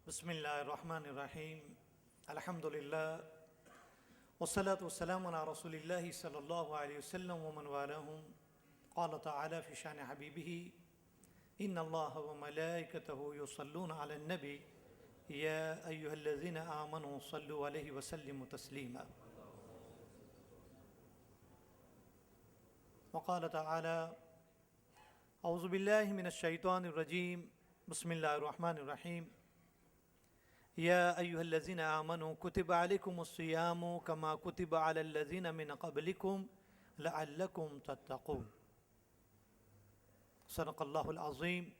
Bismillah ar-Rahman ar-Rahim. Alhamdulillah. Wassalatu wassalamu ala Rasulillahi sallallahu alayhi wa sallam wa man walahum. Qala ta'ala fi shani habibihi. Inna Allaha wa malaikatahu yusalluna ala nabi. Ya ayyuhalladhina amanu sallu alayhi wa sallimu taslima. وقال تعالى أعوذ بالله من الشيطان الرجيم بسم الله الرحمن الرحيم يا أيها الذين آمنوا كتب عليكم الصيام كما كتب على الذين من قبلكم لعلكم تتقون صدق الله العظيم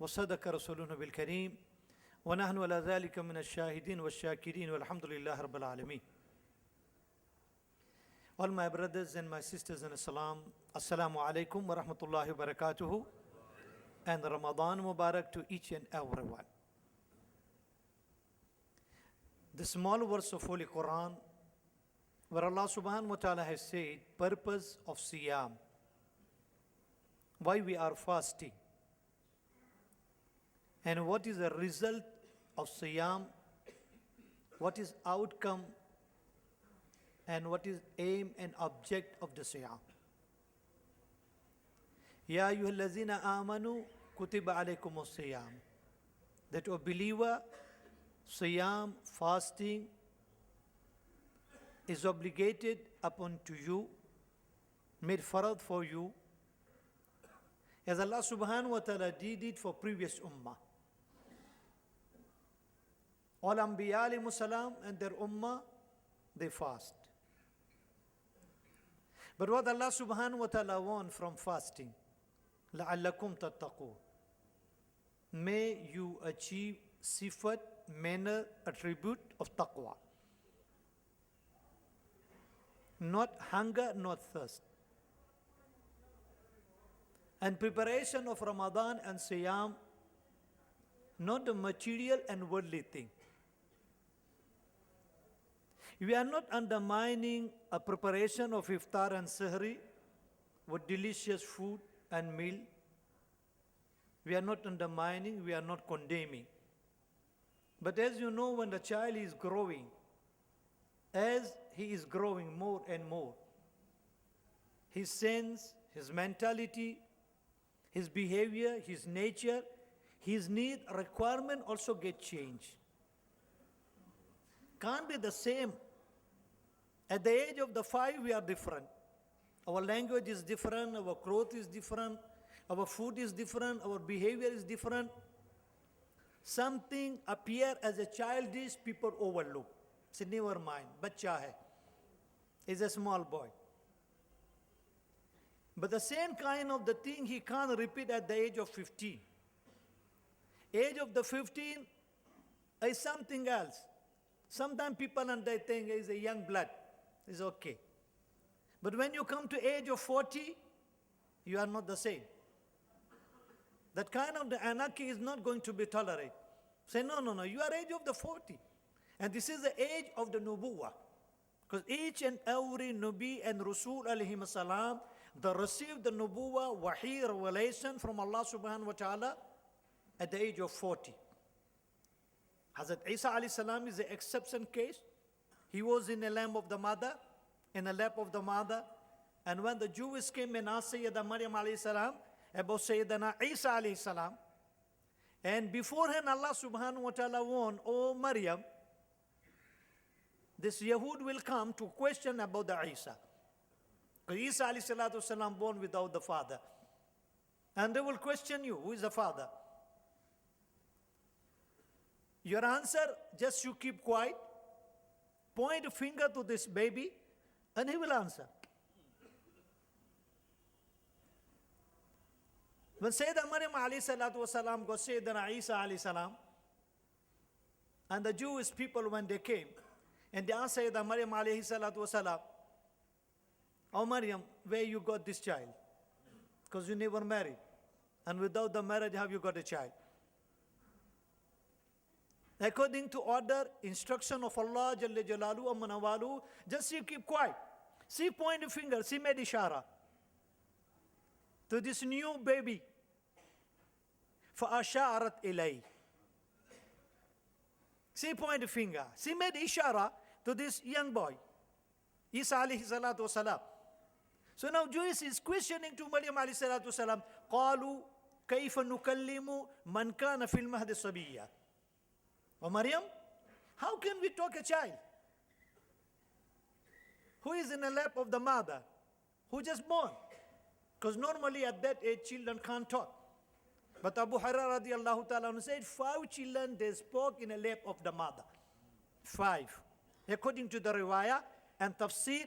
وصدق رسوله بالكريم ونحن على ذلك من الشاهدين والشاكرين والحمد لله رب العالمين. All my brothers and my sisters in Islam, Assalamu alaikum wa rahmatullahi wa barakatuhu, and Ramadan Mubarak to each and everyone. The small verse of Holy Quran, where Allah subhanahu wa ta'ala has said, purpose of Siyaam, why we are fasting, and what is the result of Siyaam, what is outcome and what is aim and object of the Siyaam. Ya ayyuhallazina amanu kutiba alaykumus Siyaam. That a believer, Siyaam, fasting, is obligated upon to you, made farad for you, as Allah subhanahu wa ta'ala did it for previous ummah. All Anbiya alayhimus salam and their ummah, they fast. But what Allah subhanahu wa ta'ala wants from fasting, لَعَلَّكُمْ تَتَّقُونَ, may you achieve sifat, manner, attribute of taqwa. Not hunger, not thirst. And preparation of Ramadan and Siyaam, not the material and worldly thing. We are not undermining a preparation of iftar and sahri with delicious food and meal. We are not undermining, we are not condemning. But as you know, when the child is growing, as he is growing more and more, his sense, his mentality, his behavior, his nature, his need, requirement also get changed. Can't be the same. At the age of the 5, we are different. Our language is different, our growth is different, our food is different, our behavior is different. Something appear as a childish, people overlook. Say, never mind, bacha hai. Is a small boy. But the same kind of the thing he can't repeat at the age of 15. Age of the 15 is something else. Sometimes people and they think is a young blood, is okay. But when you come to age of 40, you are not the same. That kind of the anarchy is not going to be tolerated. Say, no, you are age of the 40. And this is the age of the nubuwah. Because each and every Nabi and Rasul alayhi salam, they received the nubuwah, wahi, revelation from Allah subhanahu wa ta'ala at the age of 40. Hazrat Isa alayhi salam is the exception case. He was in the lap of the mother, and when the Jews came and asked Sayyidina Maryam alayhi salam about Sayyidina Isa alayhi salam, and beforehand Allah subhanahu wa ta'ala warned, "Oh Maryam, this Yahud will come to question about the Isa. Because Isa alayhi salatu salam born without the father. And they will question you, who is the father? Your answer, just you keep quiet, point a finger to this baby, and he will answer." When Sayyidina Maryam alayhi salatu wasalam got Sayyidina Isa alayhi salam, and the Jewish people when they came, and they asked Sayyidina Maryam alayhi salatu wasalam, "Oh Maryam, where you got this child? Because you never married. And without the marriage, have you got a child?" According to order, instruction of Allah Jalla Jalalu Amma Nawalu, just you keep quiet. She point a finger, she made ishara to this new baby. فَأَشَارَتْ إِلَيْهِ. She pointed a finger. She made ishara to this young boy, Isa alayhi salatu wasalam. So now Jewish is questioning to Maryam alayhi salatu wasalam, قالوا كيف نكلم من كان في المهد صبيا. Oh Maryam, how can we talk a child who is in the lap of the mother, who just born? Because normally at that age children can't talk. But Abu Hurairah radiallahu ta'ala said 5 children they spoke in the lap of the mother. 5. According to the riwayah and tafsir,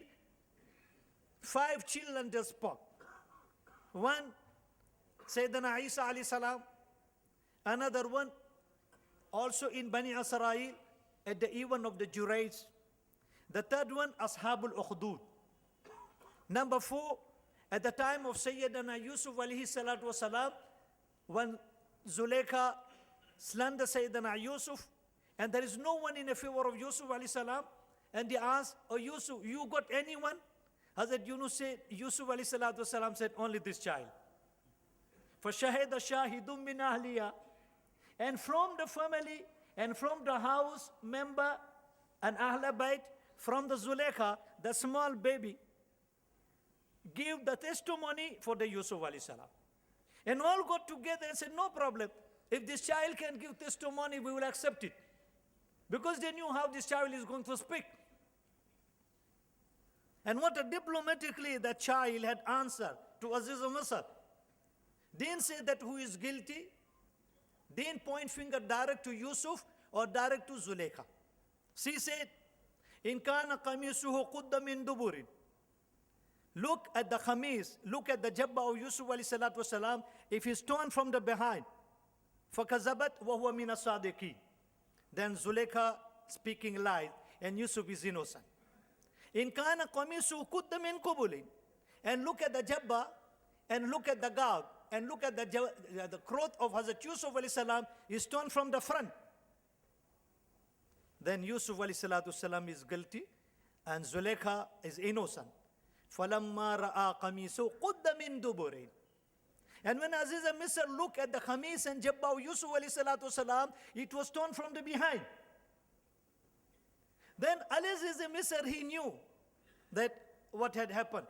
5 children they spoke. One, Sayyidina Isa alayhi salam. Another one, also in Bani Israel, at the event of the Jurayj. The third one, Ashabul Ukhdud. Number 4, at the time of Sayyidina Yusuf alayhi salatu wasalam, when Zulaykha slandered Sayyidina Yusuf, and there is no one in the favor of Yusuf alayhi salam, and they asked, oh Yusuf, you got anyone? Hazrat Yusuf alayhi salatu wasalam said, only this child. فَشَهِدَ شَاهِدٌ مِّنْ أَهْلِهَا. And from the family, and from the house member, and Ahl Bayt, from the Zulaykha, the small baby, give the testimony for the Yusuf alayhi salam. And all got together and said, no problem. If this child can give testimony, we will accept it. Because they knew how this child is going to speak. And what diplomatically the child had answered to Aziz Masr. Didn't say that who is guilty. Didn't point finger direct to Yusuf or direct to Zulaykha. She said, In kana qamisuhu qudda min duburin. Look at the khamis, look at the jabba of Yusuf alayhi salatu wasalam, if he's torn from the behind. فَكَذَبَتْ وَهُوَ مِنَ الصَّادِقِينَ. Then Zulaykha speaking lies, and Yusuf is innocent. In kana qamisuhu qudda min qubulin. And look at the jabba, and look at the gown, and look at the cloth of Hazrat Yusuf alayhi salam is torn from the front. Then Yusuf alayhi salatu wasalam is guilty, and Zulaykha is innocent. فَلَمَّا رَأَى قَمِيسُهُ قُدَّ مِن دُبُرٍ. And when Aziz and Misr look at the khamis and jabba of Yusuf alayhi salatu wasalam, it was torn from the behind. Then Aziz and Misr, he knew that what had happened.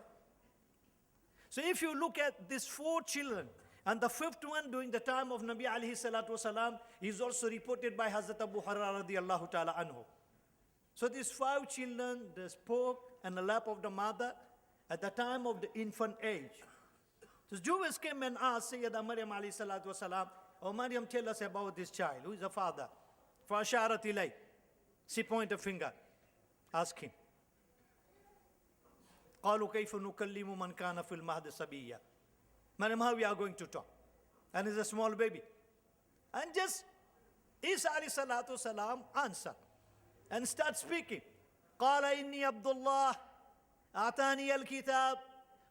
So if you look at these 4 children, and the 5th one during the time of Nabi alayhi salatu wasalam is also reported by Hazrat Abu Hurairah radiallahu ta'ala anhu. So these 5 children, they spoke in the lap of the mother at the time of the infant age. So Jews came and asked Sayyidah Maryam alayhi salatu wasalam, oh Maryam, tell us about this child. Who is the father? فَأَشَارَتْ إِلَيْهِ. She pointed a finger. Ask him. قالوا كيف نكلم من كان في المهد صبيا. Maryam, how we are going to talk? And he's a small baby. And just Isa alayhi salatu salam answer and start speaking. قال إني عبد الله أعطاني الكتاب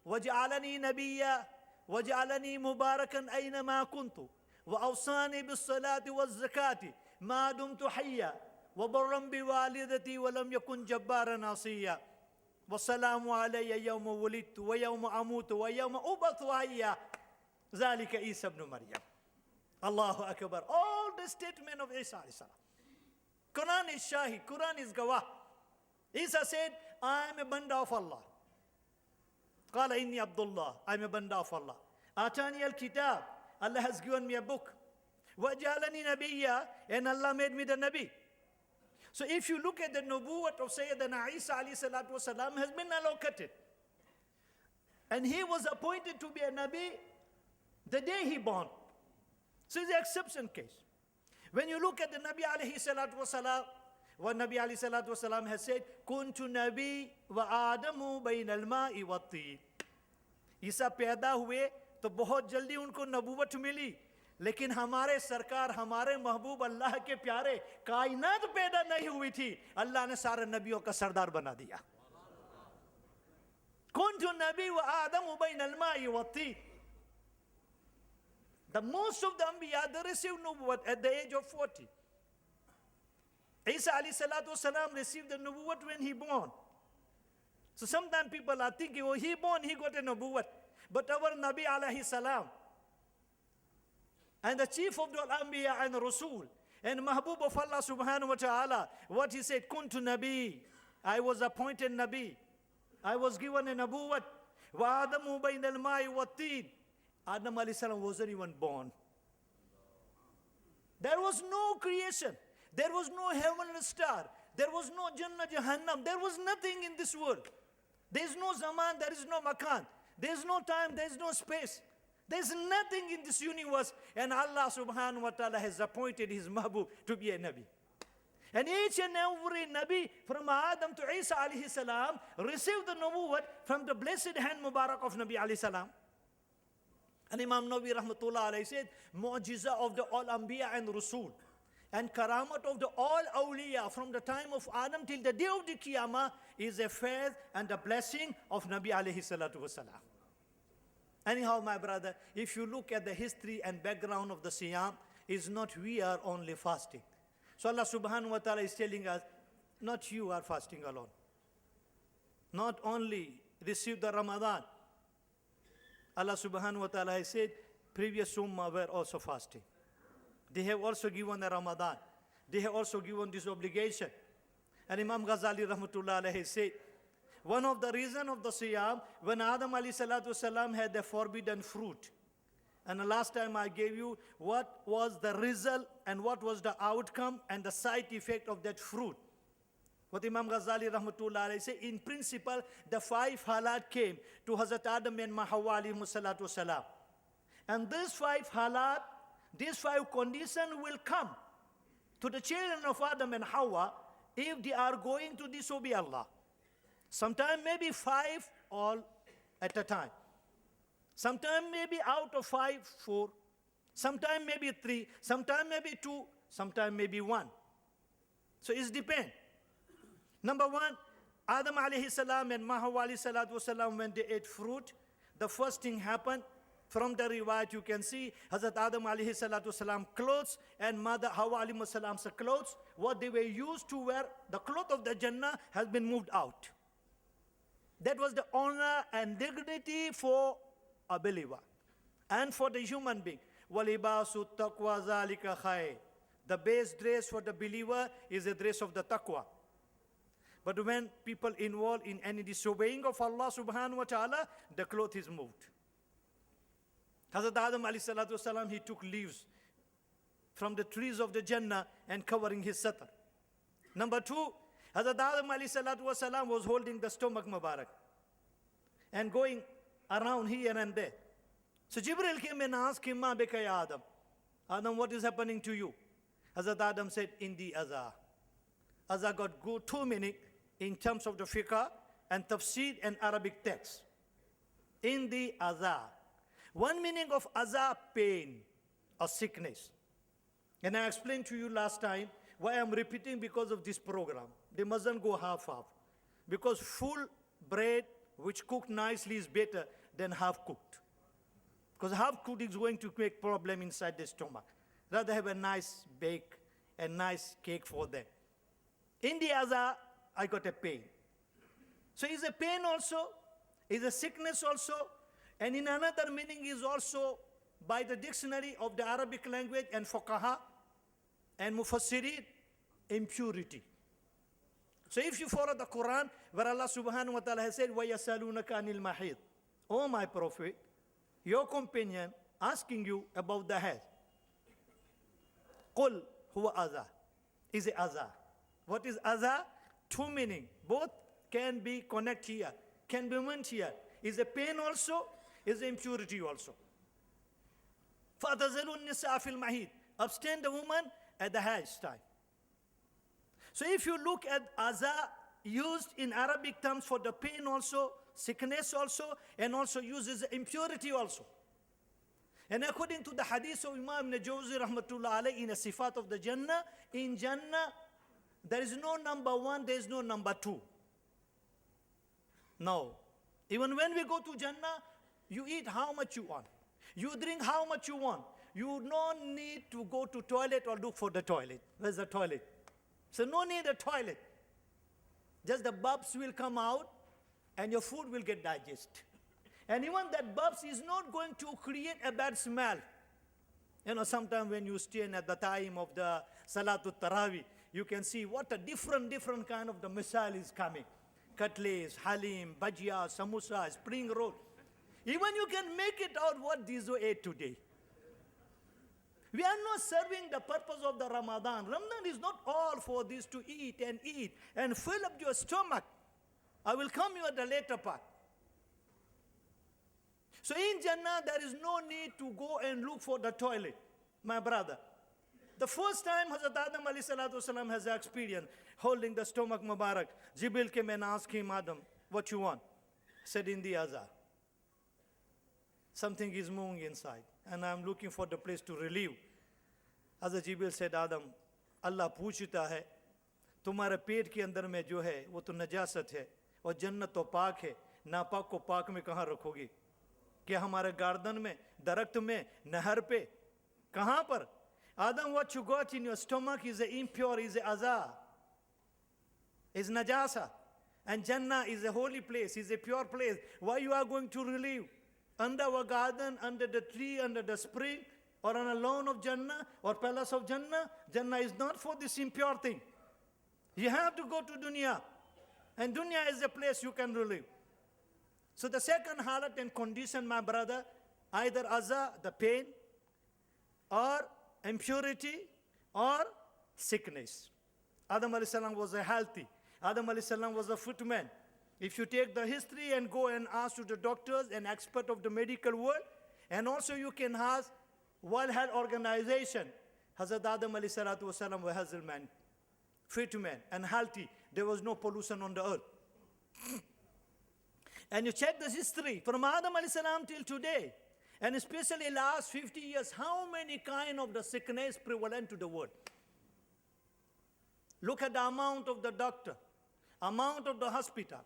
وجعلني نبيا وجعلني مباركا أينما كنت وأوصاني بالصلاة والزكاة ما دمت حيا وبرا بوالدتي ولم يكن جبارا عصيا والسلام علي يوم ولدت ويوم أموت ويوم أبعث حيا ذلك عيسى ابن مريم. Allahu Akbar. All the statement of Isa alayhi salam. Quran is Shahid, Quran is Gawah. Isa said, I am a banda of Allah. قال إني عبد الله, I am a banda of Allah. أعطاني الكتاب, Allah has given me a book. وجعلني نبيا, and Allah made me the Nabi. So if you look at the nubuwwat of Sayyidina Isa alayhi salatu wasalam has been allocated. And he was appointed to be a Nabi the day he born. So it's the exception case. When you look at the Nabi alayhi salatu wasalam, what Nabi alayhi salatu wasalam has said, Kuntu Nabi wa Adamu bain al-ma'i wa at-tin. Isa पैदा हुए तो बहुत जल्दी उनको नबूवत मिली, लेकिन हमारे सरकार, हमारे महबूब अल्लाह के प्यारे, कायनात पैदा नहीं हुई थी, अल्लाह ने सारे नबियों का सरदार बना दिया. कुंतु नबी व आदम बैन अल-मा'i व at-tin. The most of the Anbiya, they received nubuwwat at the age of 40. Isa alayhi salatu wasalam received the nubuwwat when he born. So sometimes people are thinking, oh, he born, he got a nubuwwat. But our Nabi alayhi salam, and the chief of the Anbiya and Rasul, And Mahbub of Allah subhanahu wa ta'ala, what he said, Kuntu Nabi, I was appointed Nabi. I was given a Nabuwat. Wa Adamu bayn al-ma'i wa tin. Adam alayhi salam wasn't even born. There was no creation. There was no heavenly star. There was no Jannah, Jahannam. There was nothing in this world. There is no Zaman, there is no Makan. There is no time, there is no space. There is nothing in this universe. And Allah subhanahu wa ta'ala has appointed his Mahbub to be a Nabi. And each and every Nabi from Adam to Isa alayhi salam received the Nabuwwat from the blessed hand Mubarak of Nabi alayhi salam. And Imam Nawawi rahmatullah alayhi said, Mu'jiza of the all Anbiya and Rasul. And karamat of the all awliya from the time of Adam till the day of the Qiyamah is a faith and a blessing of Nabi alayhi salatu wasalam. Anyhow, my brother, if you look at the history and background of the Siyaam, is not we are only fasting. So Allah subhanahu wa ta'ala is telling us, not you are fasting alone. Not only receive the Ramadan. Allah subhanahu wa ta'ala has said, previous ummah were also fasting. They have also given a Ramadan. They have also given this obligation. And Imam Ghazali rahmatullah alayhi said, one of the reasons of the Siyaam, when Adam alayhi salatu wasalam had the forbidden fruit. And the last time I gave you what was the result and what was the outcome and the side effect of that fruit. What Imam Ghazali rahmatullah alayhi said, in principle, the 5 halat came to Hazrat Adam and Hawa alayhi salatu wasalam. And these 5 halat, these 5 conditions will come to the children of Adam and Hawa if they are going to disobey Allah. Sometimes maybe 5 all at a time. Sometimes maybe out of 5, 4. Sometimes maybe 3. Sometimes maybe 2. Sometimes maybe 1. So it depends. Number 1, Adam alayhi salam and Hawa alayhi salatu wasalam, when they ate fruit, the first thing happened. From the riwayat you can see Hazrat Adam alayhi salatu salam clothes and Mother Hawa alayhi salam's clothes, what they were used to wear, the cloth of the Jannah has been moved out. That was the honor and dignity for a believer and for the human being. وَلِبَاسُ التَّقْوَى ذَلِكَ خَيْرٌ. The base dress for the believer is the dress of the taqwa. But when people involved in any disobeying of Allah subhanahu wa ta'ala, the cloth is moved. Hazrat Adam alayhi salatu wasalam, he took leaves from the trees of the Jannah and covering his satar. Number 2, Hazrat Adam alayhi salatu wasalam was holding the stomach Mubarak and going around here and there. So Jibril came and asked him, Ma bika ya Adam? Adam, what is happening to you? Hazrat Adam said, Indi azah. Azah got good 2 meaning in terms of the fiqh and tafsir and Arabic text. Indi azah. One meaning of azah, pain or sickness. And I explained to you last time why I'm repeating because of this program. They mustn't go half-half. Because full bread which cooked nicely is better than half-cooked. Because half-cooked is going to make problem inside the stomach. Rather have a nice bake, a nice cake for them. In the azah, I got a pain. So is a pain also, is a sickness also, and in another meaning is also by the dictionary of the Arabic language and fuqaha and mufassirin, impurity. So if you follow the Quran, where Allah subhanahu wa ta'ala has said, وَيَسَأَلُونَكَ عَنِ الْمَحِيضِ, O my Prophet, your companion asking you about the Hajj. قُلْ هُوَ أَذَى. Is it azah? What is azah? 2 meaning. Both can be connected here, can be meant here. Is a pain also, is impurity also. فَأَتَزَلُوا النِّسَاءَ فِي الْمَحِيضِ. Abstain the woman at the Hajj time. So if you look at azah used in Arabic terms for the pain also, sickness also, and also uses impurity also. And according to the hadith of Imam Ibn Jawzi rahmatullah alayhi in a sifat of the Jannah, in Jannah there is no number 1, there is no number 2. No. Even when we go to Jannah, you eat how much you want. You drink how much you want. You don't need to go to toilet or look for the toilet. Where's the toilet? So no need a toilet. Just the bubs will come out and your food will get digested. And even that bubs is not going to create a bad smell. You know, sometimes when you stand at the time of the Salatul Tarawih, you can see what a different kind of the missile is coming. Cutlets, halim, bhajia, samosa, spring roll. Even you can make it out what these ate today. We are not serving the purpose of the Ramadan. Ramadan is not all for this to eat and fill up your stomach. I will come you at the later part. So in Jannah, there is no need to go and look for the toilet, my brother. The first time Hazrat Adam alayhi salatu wasalam has experienced holding the stomach Mubarak, Jibril came and asked him, Adam, what you want? Said in the azar. Something is moving inside, and I'm looking for the place to relieve. Hazrat Jibril said, Adam, Allah पूछता है, तुम्हारे पेट के अंदर में जो है, वो तो नजासत है, और जन्नत तो पाक है, नापाक को पाक में कहाँ रखोगी? क्या हमारे गार्डन में, दरख्त में, नहर पे, कहाँ पर? Adam, what you got in your stomach is impure, is azar, is najasa. And Jannah is a holy place, is a pure place. Why you are going to relieve? Under our garden, under the tree, under the spring, or on a lawn of Jannah, or palace of Jannah? Jannah is not for this impure thing. You have to go to dunya. And dunya is a place you can relieve. So the second halat and condition, my brother, either azar, the pain, or impurity, or sickness. Adam alayhi salam was a healthy. Adam alayhi salam was a fit man. If you take the history and go and ask to the doctors and experts of the medical world, and also you can ask World Health Organization, Hazrat Adam alayhi salatu wasalam was a healthy man, fit man, and healthy. There was no pollution on the earth. And you check the history from Adam alayhi salam till today, and especially last 50 years, how many kind of the sickness prevalent to the world? Look at the amount of the doctor, amount of the hospital,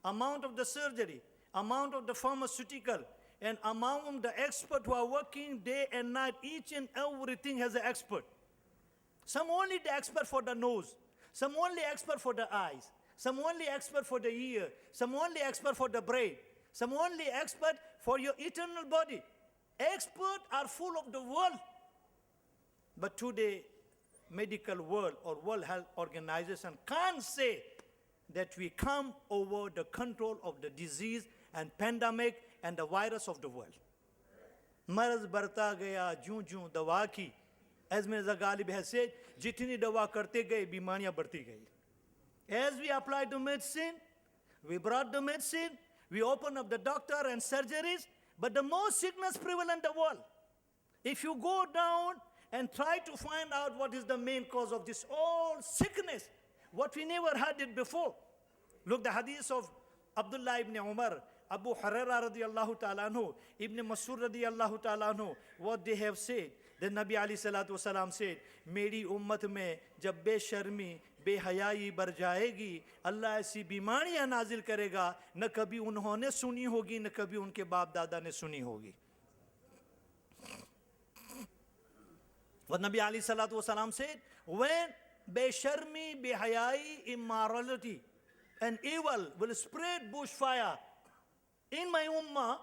amount of the surgery, amount of the pharmaceutical, and among the experts who are working day and night. Each and everything has an expert. Some only the expert for the nose, some only expert for the eyes, some only expert for the ear, some only expert for the brain, some only expert for your eternal body. Experts are full of the world. But today, medical world or World Health Organization can't say that we come over the control of the disease and pandemic and the virus of the world. Maraz barta gaya, jun dawa ki. As Mirza Ghalib has said, jitni dawa karte gaye, bimariyan barti gayi. As we applied the medicine, we brought the medicine, we opened up the doctor and surgeries, but the more sickness prevalent in the world. If you go down and try to find out what is the main cause of this all sickness, what we never had it before. Look, the hadith of Abdullah ibn Umar, Abu Hurairah radiallahu ta'ala anhu, Ibn Mas'ud radiallahu ta'ala anhu, what they have said. The Nabi alayhi salatu wasalam said, मेरी उम्मत में जब बेशर्मी बेहयाई बढ़ जाएगी, अल्लाह ऐसी बीमारियां नाजिल करेगा, न कभी उन्होंने सुनी होगी, न कभी उनके बाप दादा ने सुनी होगी. What Nabi alayhi salatu wasalam said, when besharmi, behayai, immorality, and evil will spread bushfire in my ummah,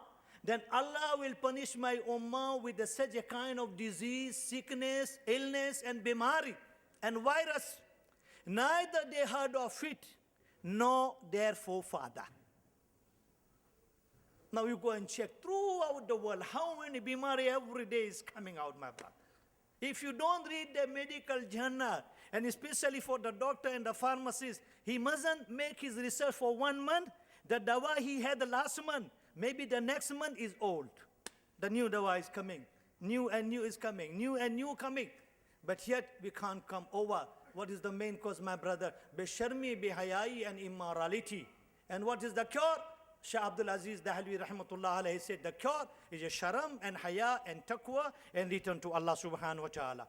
then Allah will punish my ummah with such a kind of disease, sickness, illness, and bimari, and virus. Neither they heard of it, nor their forefather. Now you go and check throughout the world how many bimari every day is coming out, my brother. If you don't read the medical journal, and especially for the doctor and the pharmacist, he mustn't make his research for 1 month. The dawa he had the last month, maybe the next month is old. The new dawa is coming. New and new is coming. New and new coming. But yet we can't come over. What is the main cause, my brother? Besharmi, behayai, and immorality. And what is the cure? Shah Abdul Aziz Dahalwi rahmatullah alayhi said, the cure is a sharam and haya and taqwa and return to Allah subhanahu wa ta'ala.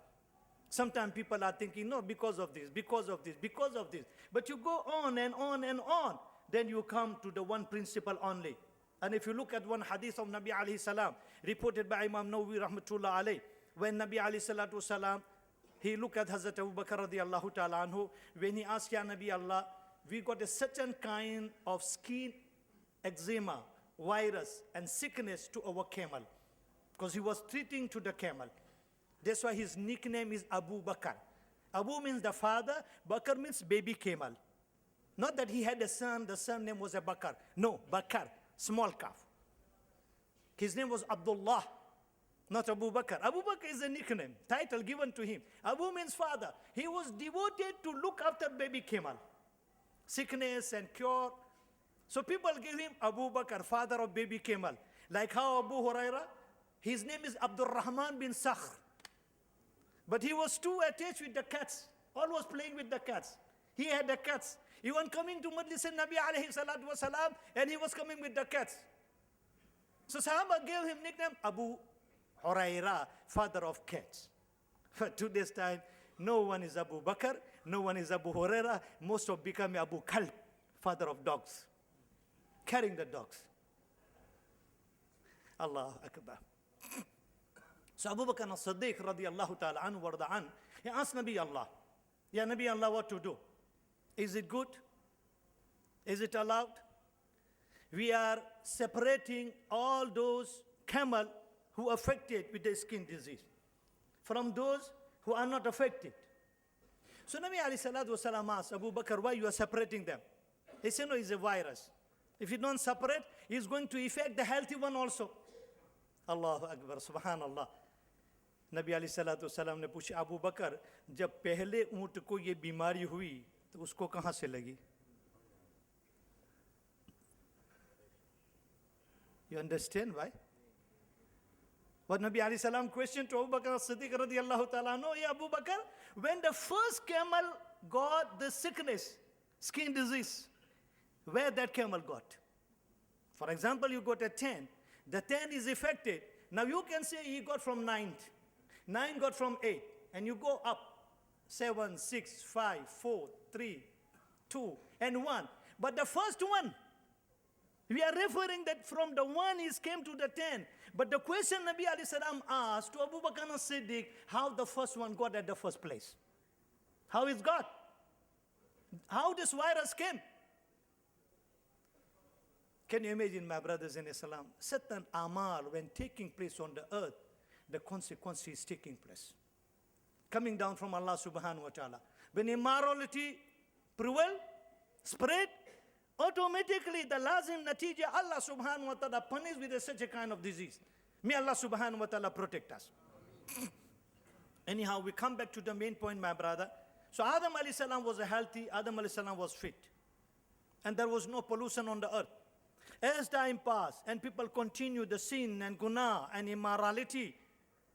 Sometimes people are thinking, no, because of this, because of this, because of this. But you go on and on and on. Then you come to the one principle only. And if you look at one hadith of Nabi alayhi salam, reported by Imam Nawawi rahmatullah alayhi, when Nabi alayhi salatu salam, he looked at Hazrat Abu Bakr radiallahu ta'ala anhu, when he asked, Ya Nabi Allah, we got a certain kind of skin eczema, virus, and sickness to our camel. Because he was treating to the camel. That's why his nickname is Abu Bakr. Abu means the father, Bakr means baby camel. Not that he had a son, the son name was a Bakr. No, Bakr, small calf. His name was Abdullah, not Abu Bakr. Abu Bakr is a nickname, title given to him. Abu means father. He was devoted to look after baby camel, sickness and cure. So people give him Abu Bakr, father of baby camel. Like how Abu Huraira, his name is Abdul Rahman bin Sakhr. But he was too attached with the cats, always playing with the cats. He had the cats. Even coming to Majlis al-Nabi alayhi salatu wasalam, and he was coming with the cats. So Sahaba gave him nickname Abu Huraira, father of cats. For today's time, no one is Abu Bakr, no one is Abu Huraira. Most of become Abu Kalb, father of dogs, carrying the dogs. Allah Akbar. So Abu Bakr as-Siddiq radiallahu ta'ala anhu warda an, he asked Nabi Allah, Ya Nabi Allah, what to do? Is it good? Is it allowed? We are separating all those camel who are affected with the skin disease from those who are not affected. So Nabi alayhi salatu wasalam asked Abu Bakr, why you are separating them? He said, no, it's a virus. If you don't separate, it's going to affect the healthy one also. Allahu Akbar, Subhanallah. नबी अलैहि सल्लल्लाहु अलैहि वसल्लम ने पूछा, अबू बकर, जब पहले ऊँट को ये बीमारी हुई तो उसको कहाँ से लगी? You understand why? What Nabi alayhi salam questioned to Abu Bakr as-Siddiq radiyallahu ta'ala, no, yeah, Abu Bakr, when the first camel got the sickness, skin disease, where that camel got? For example, you got a 10, the 10 is affected. Now you can say he got from 9, 9 got from 8, and you go up, 7, 6, 5, 4, 3, 2, and 1. But the first one, we are referring that from the 1 is came to the 10. But the question Nabi alayhi salam asked to Abu Bakr as-Siddiq, how the first one got at the first place? How it got? How this virus came? Can you imagine, my brothers in Islam, certain amal when taking place on the earth, the consequence is taking place. Coming down from Allah subhanahu wa ta'ala. When immorality prevail, spread, automatically the lazim natija Allah subhanahu wa ta'ala punish with such a kind of disease. May Allah subhanahu wa ta'ala protect us. Anyhow, we come back to the main point, my brother. So Adam alayhi salam was healthy, Adam alayhi salam was fit. And there was no pollution on the earth. As time passed and people continued the sin and guna and immorality,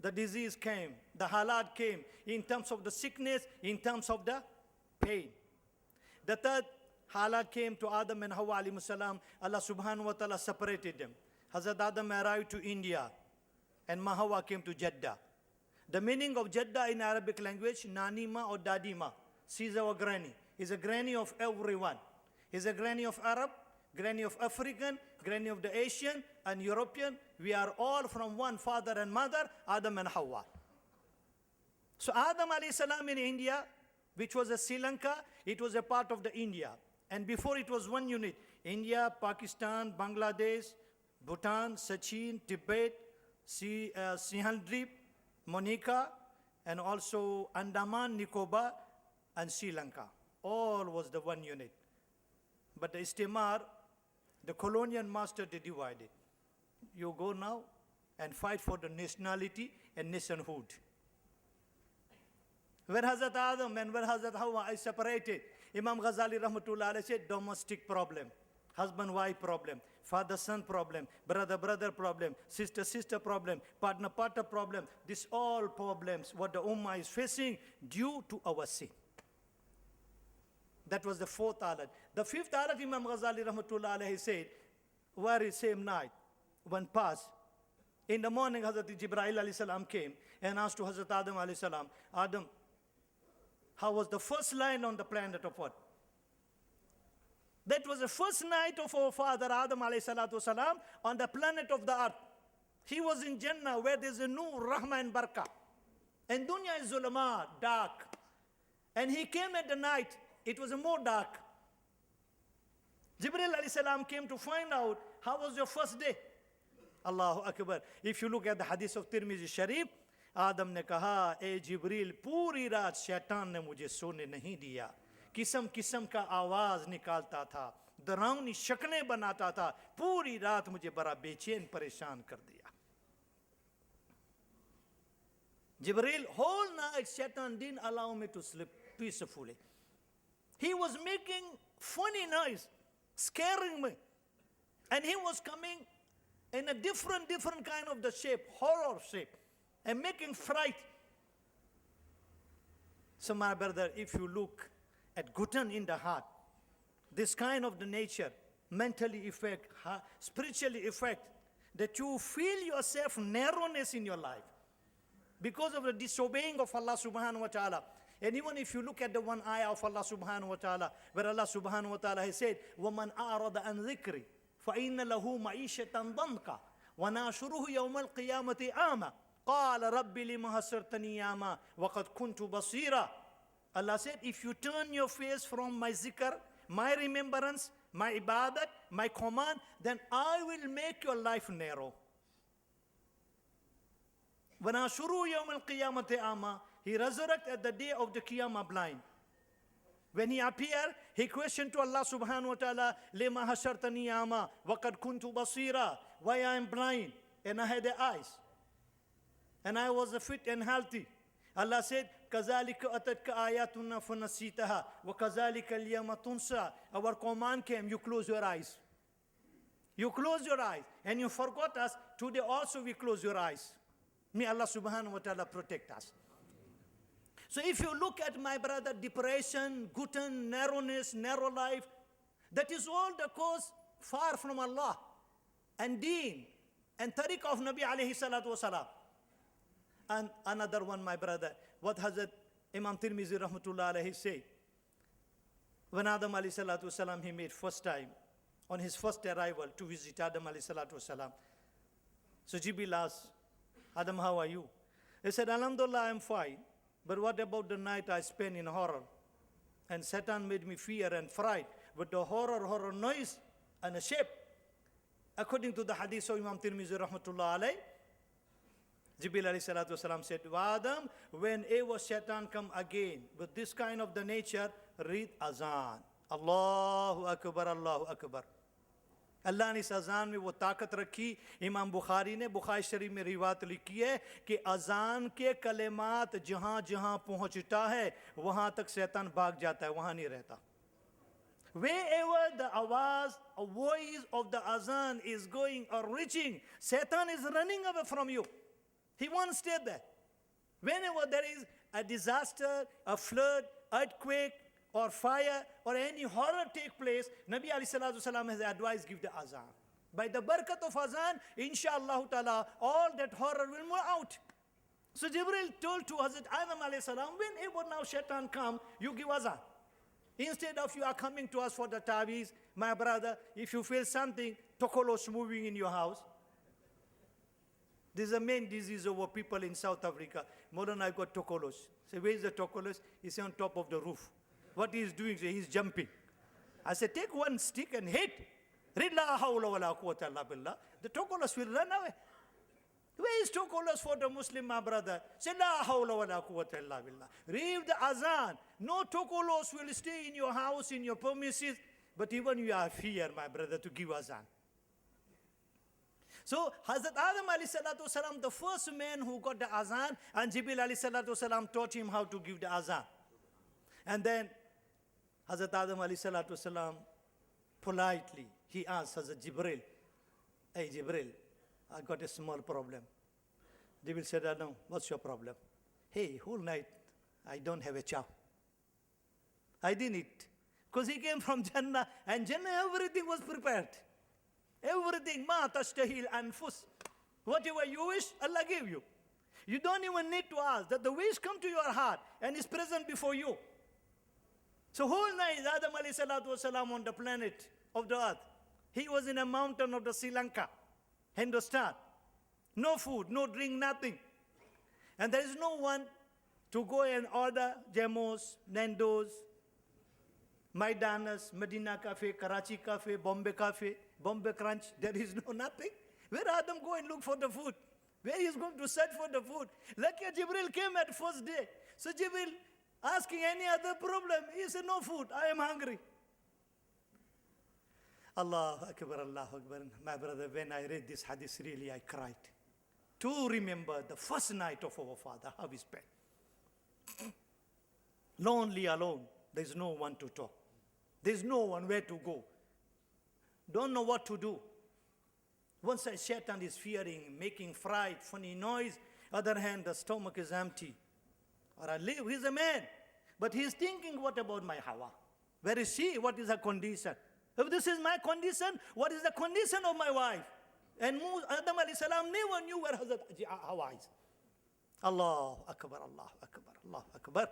the disease came, the halal came in terms of the sickness, in terms of the pain. The third halal came to Adam and Hawa alayhi salam. Allah subhanahu wa ta'ala separated them. Hazrat Adam arrived to India and Hawa came to Jeddah. The meaning of Jeddah in Arabic language, Nanima or Dadima. She's our granny. Is a granny of everyone. Is a granny of Arab, granny of African, granny of the Asian and European. We are all from one father and mother, Adam and Hawa. So Adam alayhi salam in India, which was a Sri Lanka, it was a part of the India. And before it was one unit. India, Pakistan, Bangladesh, Bhutan, Sachin, Tibet, Sihaldrip, Monica, and also Andaman, Nicobar, and Sri Lanka. All was the one unit. But the Istimar, the colonial master, they divided. You go now and fight for the nationality and nationhood. Where Hazrat Adam and where Hazrat Hawa is separated. Imam Ghazali rahmatullah alayhi said domestic problem, husband-wife problem, father-son problem, brother-brother problem, sister-sister problem, partner-partner problem. These all problems what the Ummah is facing due to our sin. That was the fourth alat. The fifth alat, Imam Ghazali rahmatullah alayhi said, very same night, when passed, in the morning Hazrat Jibreel alayhi salam came and asked to Hazrat Adam alayhi salam, Adam, how was the first line on the planet of what? That was the first night of our father Adam alayhi salatu wasalam on the planet of the earth. He was in Jannah where there's a nur, rahmah and barakah. And dunya is zulama, dark. And he came at the night, it was more dark. Jibreel alayhi salam came to find out how was your first day. Allahu Akbar. If you look at the hadith of Tirmidhi Sharif, आदम ने कहा, ए जिब्रील, पूरी रात शैतान ने मुझे सोने नहीं दिया, किस्म किस्म का आवाज निकालता था, डरावनी शक्लें बनाता था, पूरी रात मुझे बड़ा बेचैन परेशान कर दिया. Jibreel, whole night Shaitan didn't allow me to sleep peacefully. He was making funny noise, scaring me. And he was coming in a different kind of the shape, horror shape, and making fright. So my brother, if you look at Guten in the heart, this kind of the nature, mentally affect, spiritually affect, that you feel yourself narrowness in your life because of the disobeying of Allah subhanahu wa ta'ala. And even if you look at the one ayah of Allah subhanahu wa ta'ala, where Allah subhanahu wa ta'ala has said, وَمَنْ أَعْرَضَ عَنْ ذِكْرِ فَإِنَّ لَهُ مَعِيشَةً ضَنْكَ وَنَاشُرُهُ يَوْمَ الْقِيَامَةِ أَعْمَى قَالَ رَبِّ لِمَ حَشَرْتَنِي أَعْمَى وَقَدْ كُنْتُ بَصِيرًا. Allah said, if you turn your face from my zikr, my remembrance, my ibadat, my command, then I will make your life narrow. وَنَاشُرُهُ يَوْمَ الْقِيَامَةِ أَعْمَى. He resurrected at the day of the Qiyamah blind. When he appeared, he questioned to Allah subhanahu wa ta'ala, لِمَا حَشَرْتَنِي أَعْمَى وَقَدْ كُنْتُ بَصِيرًا. Why I am blind and I had the eyes and I was fit and healthy. Allah said, كَذَلِكَ أَتَتْكَ آيَاتُنَا فَنَسِيتَهَا وَكَذَلِكَ الْيَوْمَ تُنْسَى. Our command came, you close your eyes. You close your eyes and you forgot us. Today also we close your eyes. May Allah subhanahu wa ta'ala protect us. So if you look at my brother, depression, guten, narrowness, narrow life, that is all the cause far from Allah and deen and tariq of Nabi alayhi salatu wasalam. And another one, my brother, what Hazrat Imam Tirmizi rahmatullah alayhi say, when Adam alayhi salatu wasalam he made first time, on his first arrival to visit Adam alayhi salatu wasalam. So Jibril asked, Adam, how are you? He said, Alhamdulillah, I am fine. But what about the night I spent in horror? And Satan made me fear and fright with the horror noise and a shape. According to the hadith of Imam Tirmizi rahmatullah alayh, Jibril alayhi salatu wasalam said, Adam, whenever Satan come again with this kind of the nature, read azan. Allahu Akbar, Allahu Akbar. अल्लाह ने इस अजान में वो ताकत रखी. इमाम बुखारी ने बुखारी शरीफ में रिवायत लिखी है कि अजान के कलेमात जहाँ जहाँ पहुँचता है वहाँ तक शैतान भाग जाता है, वहाँ नहीं रहता. Wherever the awaz, a voice of the azan is going or reaching, Satan is running away from you. He won't stay there. Whenever there is a disaster, a flood, earthquake, or fire, or any horror take place, Nabi alayhi salatu wasalam has advised, give the azan. By the barakat of azan, inshallah ta'ala, all that horror will move out. So Jibril told to Hazrat Adam alayhi salam, whenever now shaitan come, you give azan. Instead of you are coming to us for the taweez, my brother, if you feel something, tokolos moving in your house. This is the main disease over people in South Africa. Maulana, I got tokolos. Say, where is the tokolos? He's on top of the roof. What he is doing, he's jumping. I said, take one stick and hit. Read la hawla wa la quwwata illa billah. The tokolos will run away. Where is tokolos for the Muslim, my brother? Say la hawla wa la quwwata illa billah. Read the azan. No tokolos will stay in your house, in your premises. But even you have fear, my brother, to give azan. So Hazrat Adam alayhi salatu wasalam, the first man who got the azan, and Jibril alayhi salatu wasalam taught him how to give the azan. And then Hazrat Adam alayhi salatu wasalam, politely, he asked Hazrat Jibril, hey Jibril, I got a small problem. Jibril said, no, what's your problem? Hey, whole night I don't have a chow. I didn't eat. Because he came from Jannah, and Jannah everything was prepared. Everything, ma tashtahil anfus. Whatever you wish, Allah gave you. You don't even need to ask, that the wish come to your heart and is present before you. So whole night, Adam alayhi salatu wasalam on the planet of the earth, he was in a mountain of the Sri Lanka, Hindustan. No food, no drink, nothing. And there is no one to go and order Jamos, Nando's, Maidanas, Medina Cafe, Karachi Cafe, Bombay Crunch. There is no nothing. Where Adam go and look for the food? Where he is going to search for the food? Lucky Jibril came at first day. So Jibril asking any other problem. He said, no food, I am hungry. Allahu Akbar, Allahu Akbar. My brother, when I read this hadith, really I cried. To remember the first night of our father, how he spent. Lonely, alone. There's no one to talk. There's no one where to go. Don't know what to do. One side, Shaitan is fearing, making fright, funny noise. Other hand, the stomach is empty. Or I live, he's a man. But he's thinking, what about my Hawa? Where is she? What is her condition? If this is my condition, what is the condition of my wife? And Adam alayhi salam never knew where Hazrat Hawa is. Allahu Akbar, Allahu Akbar, Allahu Akbar.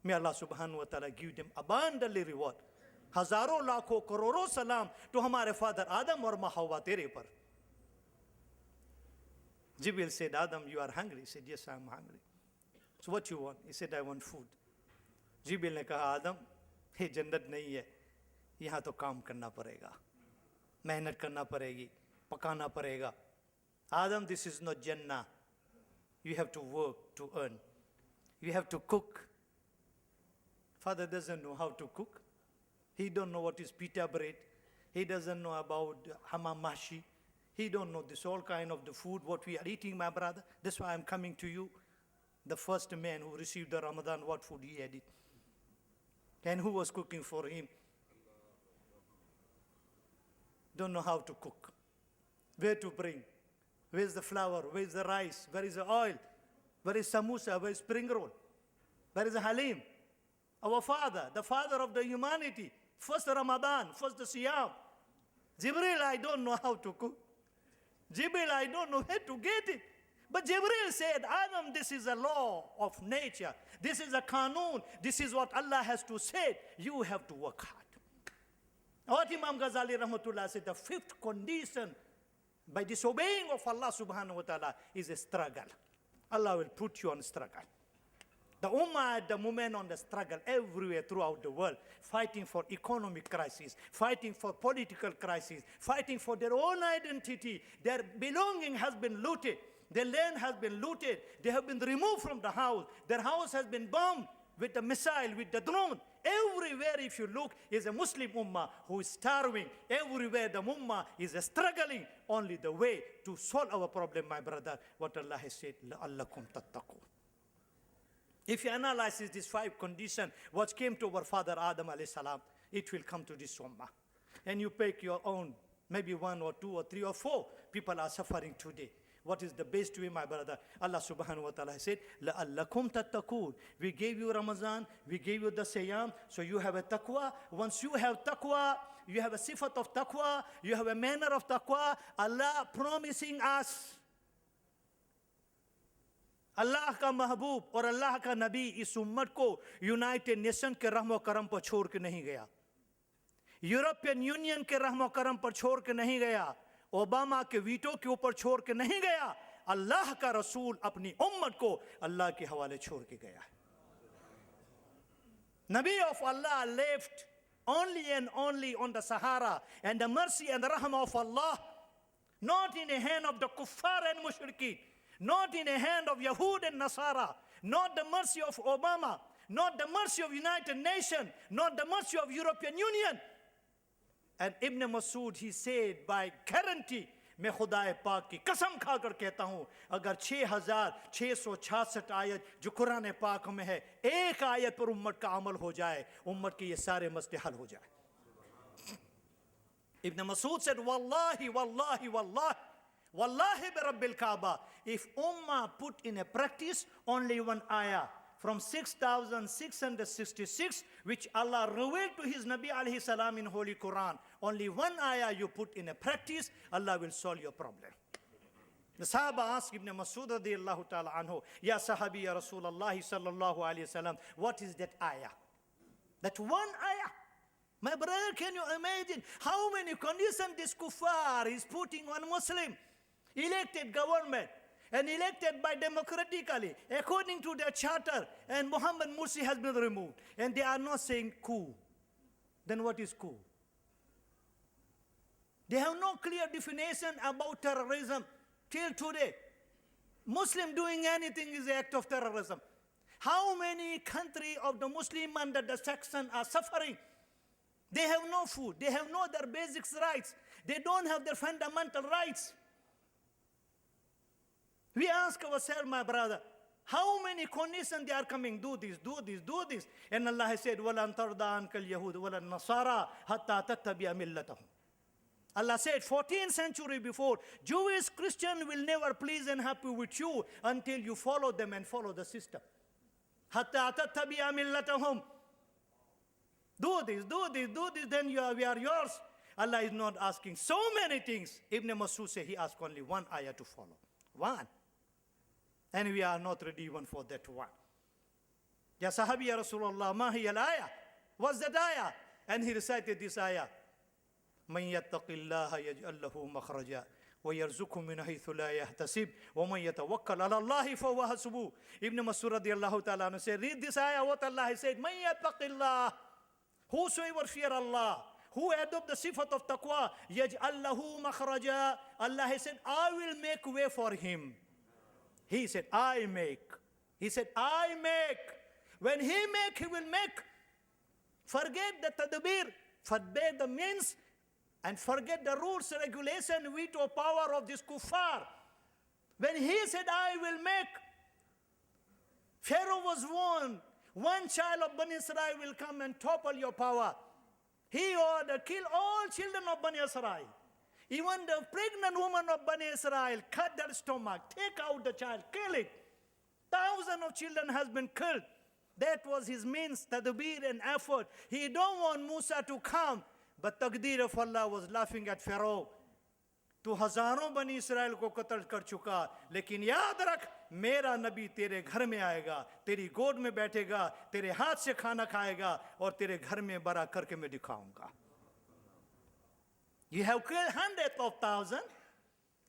May Allah subhanahu wa ta'ala give them abundantly reward. Hazaron lakho crore salam to hamare father Adam or Hawa tere par. Jibril said, Adam, you are hungry. He said, yes, I am hungry. So what you want? He said, I want food. Jibril ne kaha, Adam, ye jannat nahi hai. Yahan to kaam karna parega. Mehnat karna paregi. Pakana parega. Adam, this is not Jannah. You have to work to earn. You have to cook. Father doesn't know how to cook. He don't know what is pita bread. He doesn't know about hamamashi. He don't know this all kind of the food, what we are eating, my brother. That's why I'm coming to you. The first man who received the Ramadan, what food he had it. And who was cooking for him. Don't know how to cook. Where to bring? Where's the flour? Where's the rice? Where is the oil? Where is samosa? Where is spring roll? Where is the halim? Our father, the father of the humanity. First Ramadan, first the Siyaam. Jibril, I don't know how to cook. Jibril, I don't know where to get it. But Jibril said, Adam, this is a law of nature. This is a qanun. This is what Allah has to say. You have to work hard. What Imam Ghazali Rahmatullah said, the fifth condition by disobeying of Allah subhanahu wa ta'ala is a struggle. Allah will put you on struggle. The Ummah at the moment on the struggle everywhere throughout the world, fighting for economic crisis, fighting for political crisis, fighting for their own identity. Their belonging has been looted. Their land has been looted. They have been removed from the house. Their house has been bombed with the missile, with the drone. Everywhere, if you look, is a Muslim ummah who is starving. Everywhere, the ummah is struggling. Only the way to solve our problem, my brother, what Allah has said, لَعَلَّكُمْ تَتَّقُونَ. If you analyze these five conditions, what came to our father Adam alayhi salam, it will come to this ummah. And you pick your own, maybe one or two or three or four people are suffering today. What is the best way, my brother? Allah subhanahu wa ta'ala said, لَأَلَّكُمْ تَتَّقُونَ. We gave you Ramadan, we gave you the Siyaam, so you have a taqwa. Once you have taqwa, you have a sifat of taqwa, you have a manner of taqwa, Allah promising us. Allah का महबूब और अल्लाह का नबी इस उम्मत को United nation के रहमो करम पर छोड़ के नहीं गया, यूरोपियन यूनियन के रहमो करम पर छोड़ के नहीं गया, ओबामा के वीटो के ऊपर छोड़ के नहीं गया. अल्लाह का रसूल अपनी उम्मत को अल्लाह के हवाले छोड़ के गया. Nabi of Allah left only and only on the Sahara, and the mercy and the rahmah of Allah, not in the hand of the kuffar and mushrikeen, not in the hand of Yahud and Nasara, not the mercy of Obama, not the mercy of United Nations, not the mercy of European Union. And Ibn Masud, he said, by guarantee, मैं खुदाए पाक की कसम खाकर कहता हूँ, अगर 6,666 आयत जो कुरान पाक में है, एक आयत पर उम्मत का अमल हो जाए, उम्मत के ये सारे मसले हल हो जाए. Ibn Masud said, Wallahi, Wallahi, Wallahi, Wallahi bi Rabbil Kaaba, if Ummah put in a practice only one ayah from 6,666, which Allah revealed to His Nabi alayhi salam in Holy Quran, only one ayah you put in a practice, Allah will solve your problem. The Sahaba asked Ibn Masud radiyallahu ta'ala anhu, Ya Sahabi, Ya Rasulallah sallallahu alayhi wasallam, what is that ayah? That one ayah. My brother, can you imagine how many conditions this kuffar is putting on Muslim? Elected government and elected by democratically according to their charter, and Muhammad Mursi has been removed, and they are not saying coup. Then what is coup? They have no clear definition about terrorism till today. Muslim doing anything is an act of terrorism. How many countries of the Muslim under the section are suffering? They have no food. They have no their basic rights. They don't have their fundamental rights. We ask ourselves, my brother, how many conditions they are coming? Do this, do this, do this. And Allah has said, وَلَن تَرْضَ عَنْكَ الْيَهُودُ وَلَا النَّصَارَى حَتَّى تَتَّبِعَ مِلَّتَهُم. Allah said 14th century before, Jewish Christian will never please and happy with you until you follow them and follow the system. حَتَّى تَتَّبِعَ مِلَّتَهُم. Do this, do this, do this, then we are yours. Allah is not asking so many things. Ibn Masud said he asked only one ayah to follow. One. And we are not ready even for that one. Ya Sahabi ya Rasulullah, ma hiya al-ayah? What's that ayah? And he recited this ayah. من يتق الله يجعل له مخرجا ويرزقه من حيث لا يحتسب ومن يتوكل على الله فهو حسبه. Ibn Masud radiyallahu ta'ala said, read this ayah, what Allah has said, من يتق الله, whosoever fear Allah, who adopt the sifat of taqwa, يجعل له مخرجا, Allah has said, I will make way for him. He said, I make. He said, I make. When he make, he will make. Forget the tadbir, forget the means, and forget the rules, regulation, veto power of this kuffar. When he said, I will make, Pharaoh was warned, one child of Bani Israel will come and topple your power. He ordered, kill all children of Bani Israel. Even the pregnant woman of Bani Israel, cut their stomach, take out the child, kill it. Thousands of children has been killed. That was his means, tadbir and effort. He don't want Musa to come. But taqdeer of Allah was laughing at Pharaoh. Tu hazaron Bani Israel ko qatl kar chuka. Lekin yaad rakh, mera nabi tere ghar mein aayega, teri god mein baithega, tere haath se khana khayega, aur tere ghar mein bara karke main dikhaunga. You have killed hundreds of thousands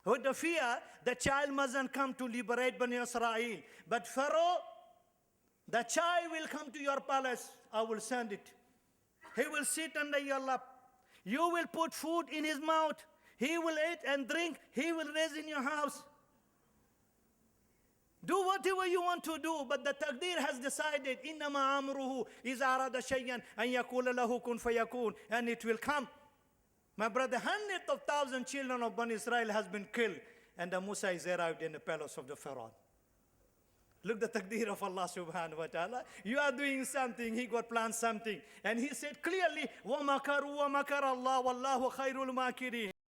with the fear the child mustn't come to liberate Bani Israel. But Pharaoh, the child will come to your palace. I will send it. He will sit under your lap. You will put food in his mouth. He will eat and drink. He will raise in your house. Do whatever you want to do, but the taqdeer has decided, إِنَّمَا أَمْرُهُ إِذَا أَرَادَ شَيْئًا أَنْ يَقُولَ لَهُ كُنْ فَيَكُونَ, and it will come. My brother, hundreds of thousands children of Bani Israel has been killed, and the Musa is arrived in the palace of the Pharaoh. Look the taqdeer of Allah subhanahu wa ta'ala. You are doing something, he got planned something. And he said clearly, وَمَكَرُوا وَمَكَرَ اللَّهُ وَاللَّهُ خَيْرُ الْمَاكِرِينَ.